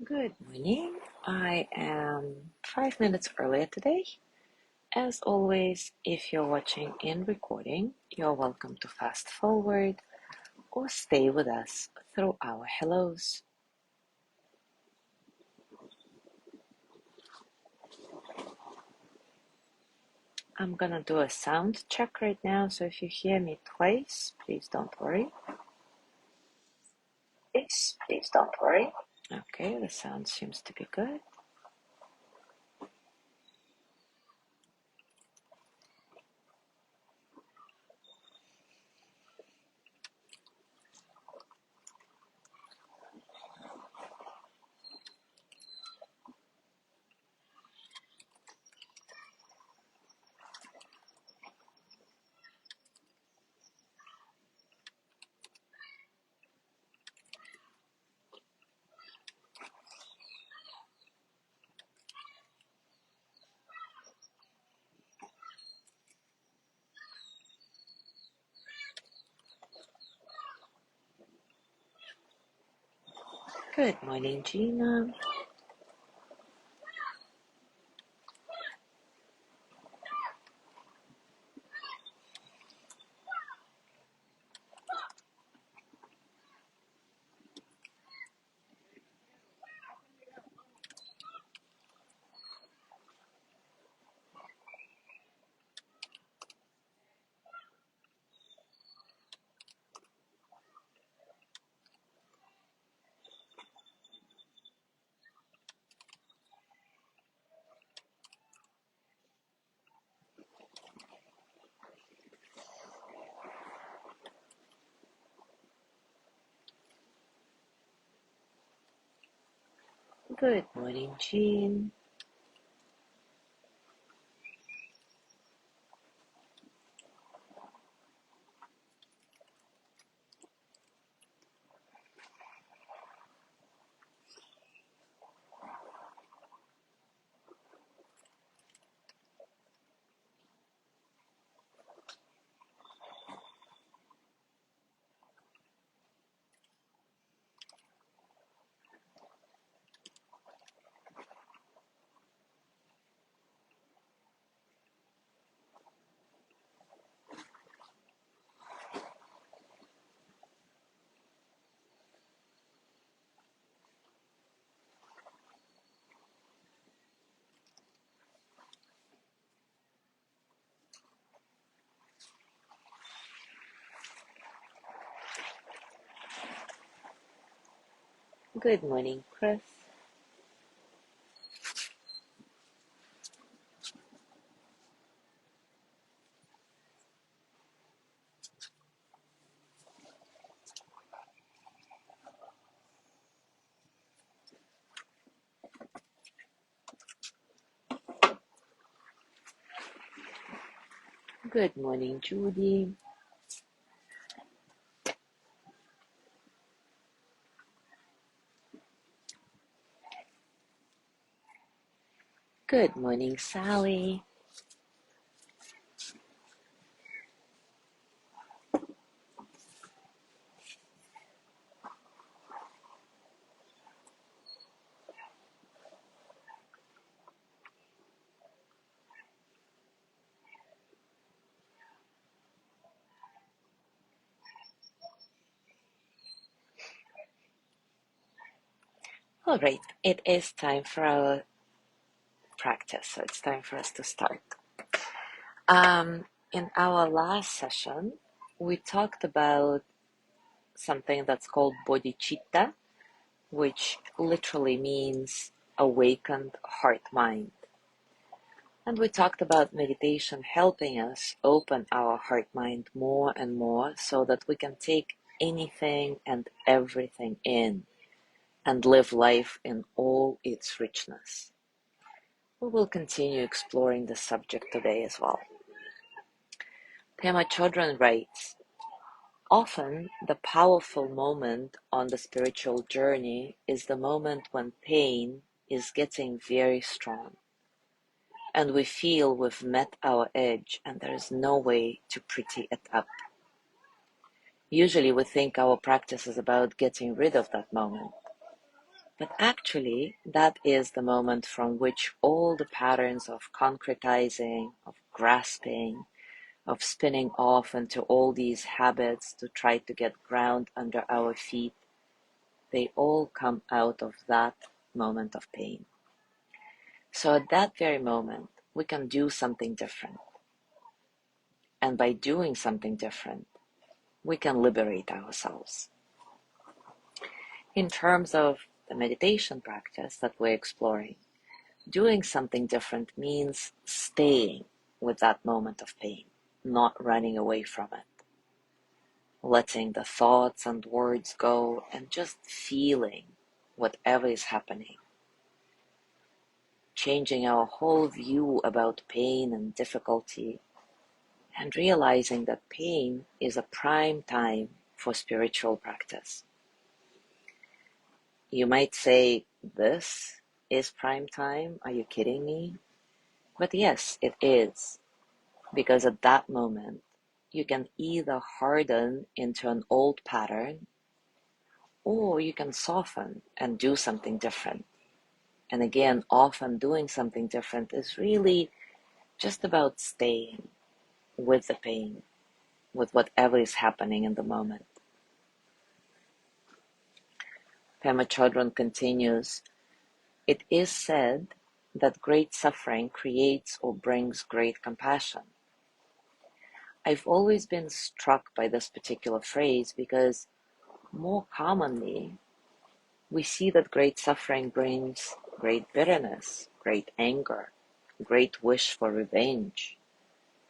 Good morning. I am 5 minutes earlier today. As always, if you're watching in recording, you're welcome to fast forward or stay with us through our hellos. I'm gonna do a sound check right now, so if you hear me twice, please don't worry. Please don't worry. Okay, the sound seems to be good. Good morning, Gina. Good morning, Jean. Good morning, Chris. Good morning, Judy. Good morning, Sally. All right, it is time for our practice, so it's time for us to start. In our last session, we talked about something that's called bodhicitta, which literally means awakened heart-mind. And we talked about meditation helping us open our heart-mind more and more so that we can take anything and everything in and live life in all its richness. We will continue exploring the subject today as well. Pema Chodron writes, often the powerful moment on the spiritual journey is the moment when pain is getting very strong and we feel we've met our edge and there is no way to pretty it up. Usually we think our practice is about getting rid of that moment. But actually, that is the moment from which all the patterns of concretizing, of grasping, of spinning off into all these habits to try to get ground under our feet, they all come out of that moment of pain. So at that very moment, we can do something different. And by doing something different, we can liberate ourselves. In terms of the meditation practice that we're exploring, doing something different means staying with that moment of pain, not running away from it, letting the thoughts and words go and just feeling whatever is happening, changing our whole view about pain and difficulty, and realizing that pain is a prime time for spiritual practice. You might say, this is prime time? Are you kidding me? But yes, it is. Because at that moment, you can either harden into an old pattern, or you can soften and do something different. And again, often doing something different is really just about staying with the pain, with whatever is happening in the moment. Pema Chodron continues, it is said that great suffering creates or brings great compassion. I've always been struck by this particular phrase because more commonly, we see that great suffering brings great bitterness, great anger, great wish for revenge,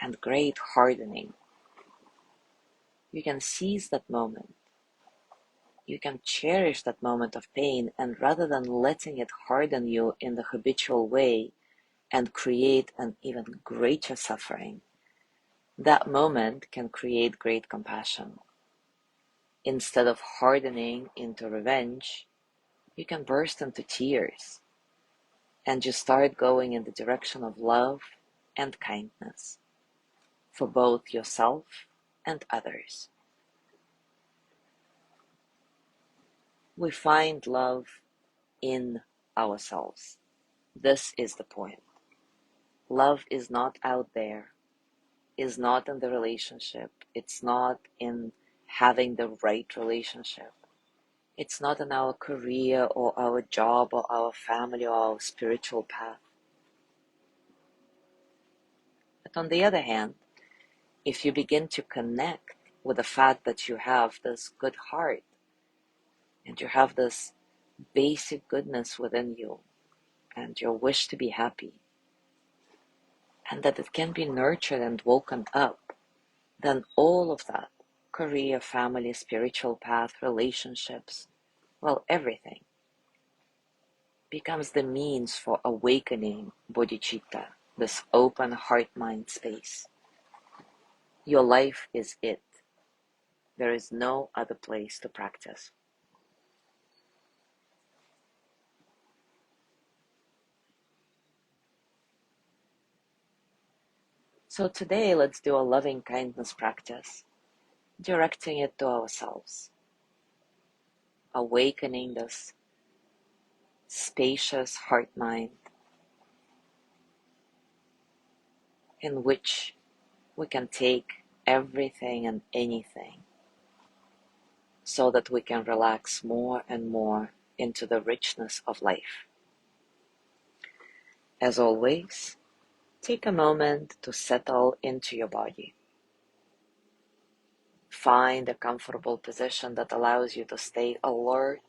and great hardening. You can seize that moment. You can cherish that moment of pain, and rather than letting it harden you in the habitual way and create an even greater suffering, that moment can create great compassion. Instead of hardening into revenge, you can burst into tears and you start going in the direction of love and kindness for both yourself and others. We find love in ourselves. This is the point. Love is not out there, is not in the relationship, it's not in having the right relationship. It's not in our career or our job or our family or our spiritual path. But on the other hand, if you begin to connect with the fact that you have this good heart and you have this basic goodness within you and your wish to be happy, and that it can be nurtured and woken up, then all of that, career, family, spiritual path, relationships, well, everything, becomes the means for awakening bodhicitta, this open heart-mind space. Your life is it. There is no other place to practice. So today, let's do a loving kindness practice, directing it to ourselves, awakening this spacious heart-mind in which we can take everything and anything so that we can relax more and more into the richness of life. As always, take a moment to settle into your body. Find a comfortable position that allows you to stay alert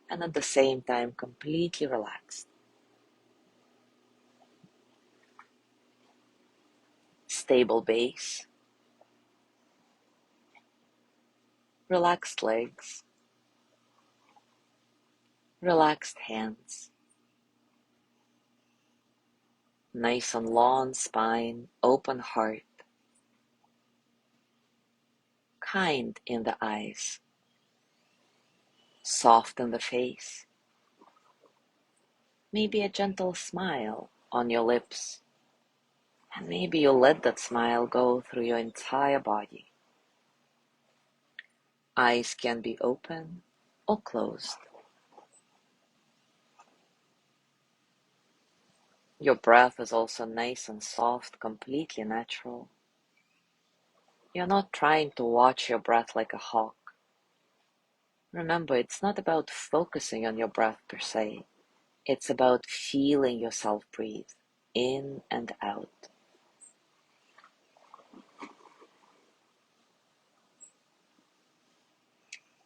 and at the same time completely relaxed. Stable base, relaxed legs, relaxed hands, nice and long spine, open heart, kind in the eyes, soft in the face, maybe a gentle smile on your lips, and maybe you'll let that smile go through your entire body. Eyes can be open or closed. Your breath is also nice and soft, completely natural. You're not trying to watch your breath like a hawk. Remember, it's not about focusing on your breath per se. It's about feeling yourself breathe in and out.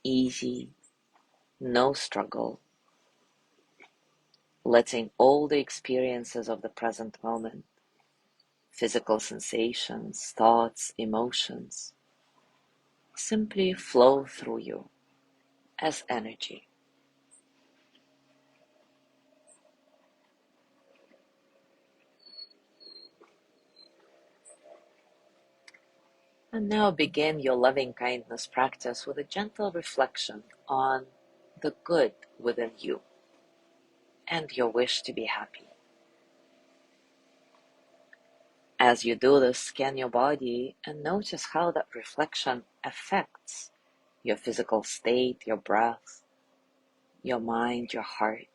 Easy, no struggle. Letting all the experiences of the present moment, physical sensations, thoughts, emotions, simply flow through you as energy. And now begin your loving kindness practice with a gentle reflection on the good within you and your wish to be happy. As you do this, scan your body and notice how that reflection affects your physical state, your breath, your mind, your heart.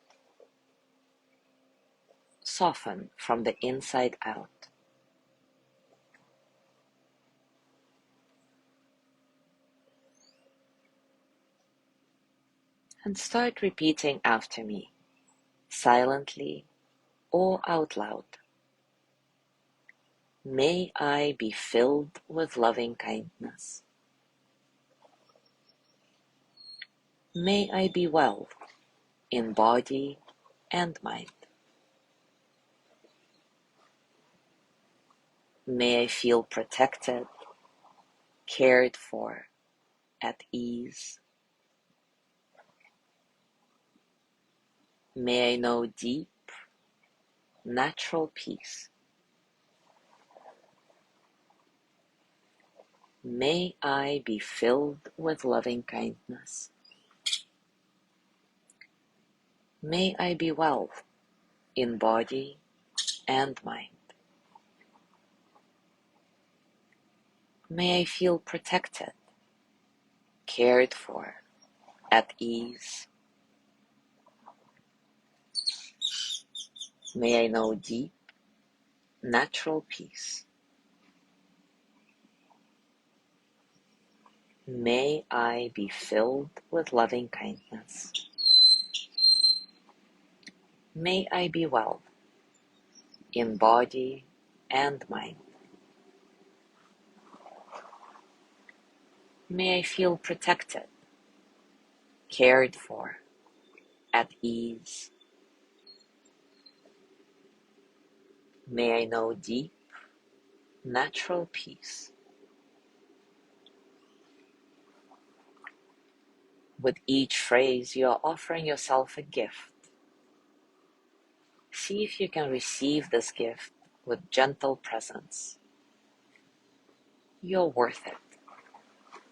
Soften from the inside out. And start repeating after me, silently or out loud. May I be filled with loving kindness. May I be well in body and mind. May I feel protected, cared for, at ease. May I know deep, natural peace. May I be filled with loving kindness. May I be well in body and mind. May I feel protected, cared for, at ease. May I know deep, natural peace. May I be filled with loving kindness. May I be well in body and mind. May I feel protected, cared for, at ease. May I know deep, natural peace. With each phrase, you are offering yourself a gift. See if you can receive this gift with gentle presence. You're worth it.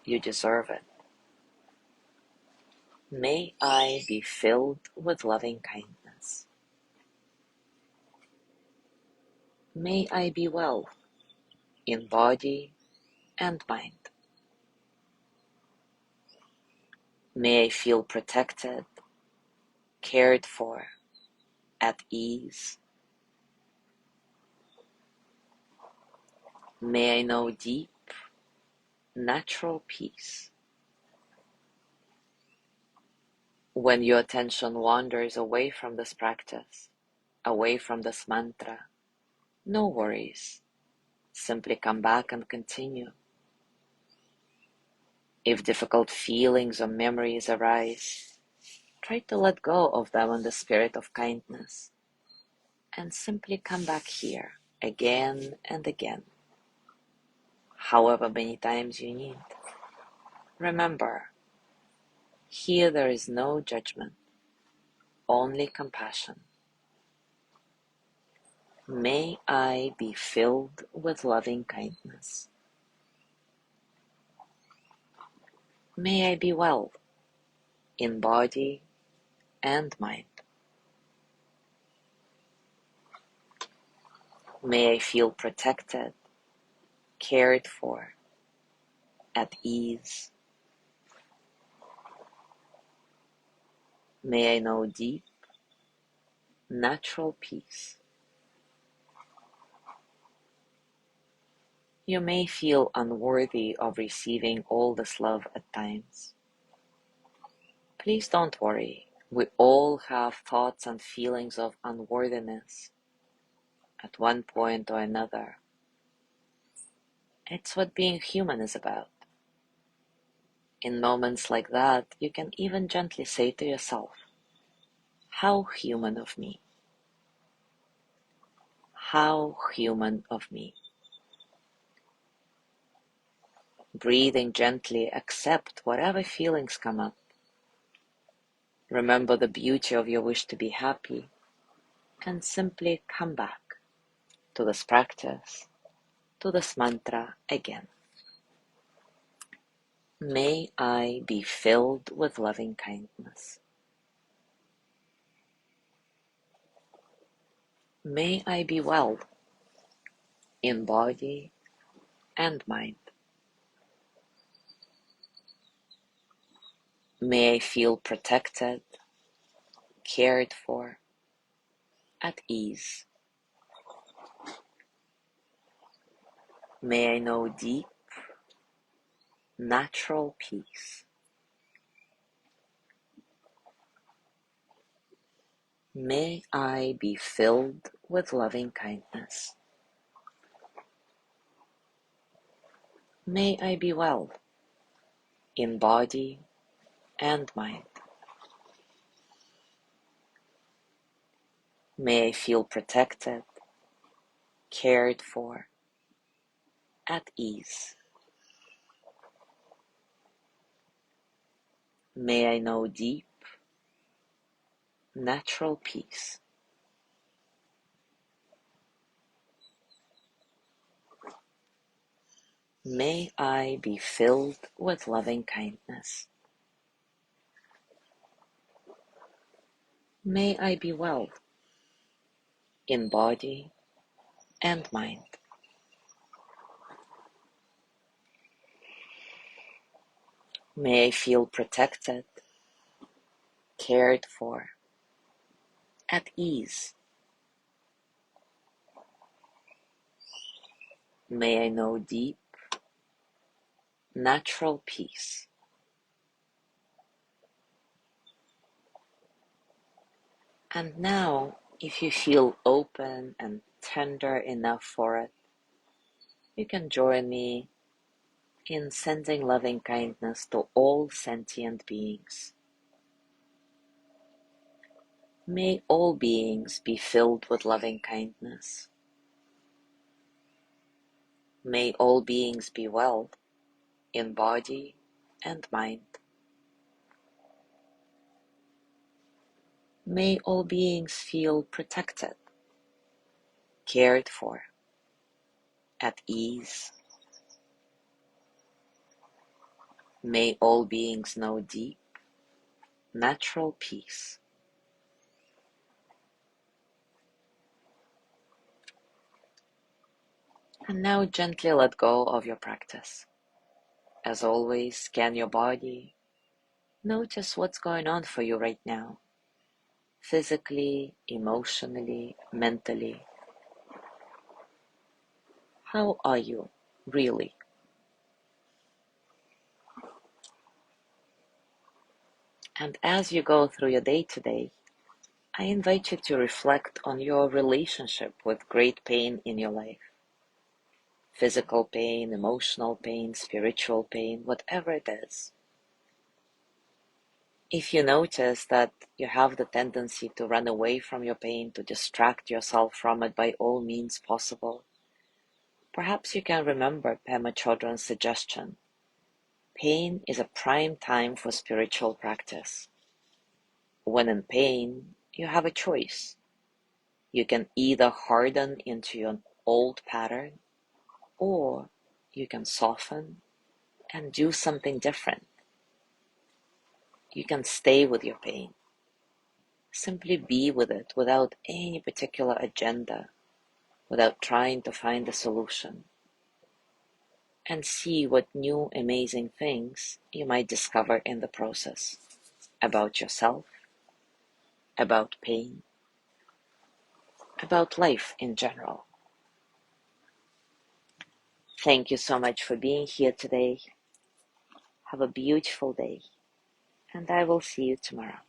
You deserve it. May I be filled with loving kindness. May I be well in body and mind. May I feel protected, cared for, at ease. May I know deep, natural peace. When your attention wanders away from this practice, away from this mantra, no worries. Simply come back and continue. If difficult feelings or memories arise, try to let go of them in the spirit of kindness and simply come back here again and again, however many times you need. Remember, here there is no judgment, only compassion. May I be filled with loving kindness. May I be well in body and mind. May I feel protected, cared for, at ease. May I know deep, natural peace. You may feel unworthy of receiving all this love at times. Please don't worry. We all have thoughts and feelings of unworthiness at one point or another. It's what being human is about. In moments like that, you can even gently say to yourself, "How human of me. How human of me." Breathing gently, accept whatever feelings come up. Remember the beauty of your wish to be happy, and simply come back to this practice, to this mantra again. May I be filled with loving kindness. May I be well in body and mind. May I feel protected, cared for, at ease. May I know deep, natural peace. May I be filled with loving kindness. May I be well in body and mind. May I feel protected, cared for, at ease. May I know deep, natural peace. May I be filled with loving kindness. May I be well in body and mind. May I feel protected, cared for, at ease. May I know deep, natural peace. And now, if you feel open and tender enough for it, you can join me in sending loving kindness to all sentient beings. May all beings be filled with loving kindness. May all beings be well in body and mind. May all beings feel protected, cared for, at ease. May all beings know deep, natural peace. And now gently let go of your practice. As always, scan your body. Notice what's going on for you right now, physically, emotionally, mentally. How are you, really? And as you go through your day today, I invite you to reflect on your relationship with great pain in your life. Physical pain, emotional pain, spiritual pain, whatever it is. If you notice that you have the tendency to run away from your pain, to distract yourself from it by all means possible, perhaps you can remember Pema Chodron's suggestion. Pain is a prime time for spiritual practice. When in pain, you have a choice. You can either harden into your old pattern, or you can soften and do something different. You can stay with your pain. Simply be with it without any particular agenda, without trying to find a solution, and see what new amazing things you might discover in the process about yourself, about pain, about life in general. Thank you so much for being here today. Have a beautiful day, and I will see you tomorrow.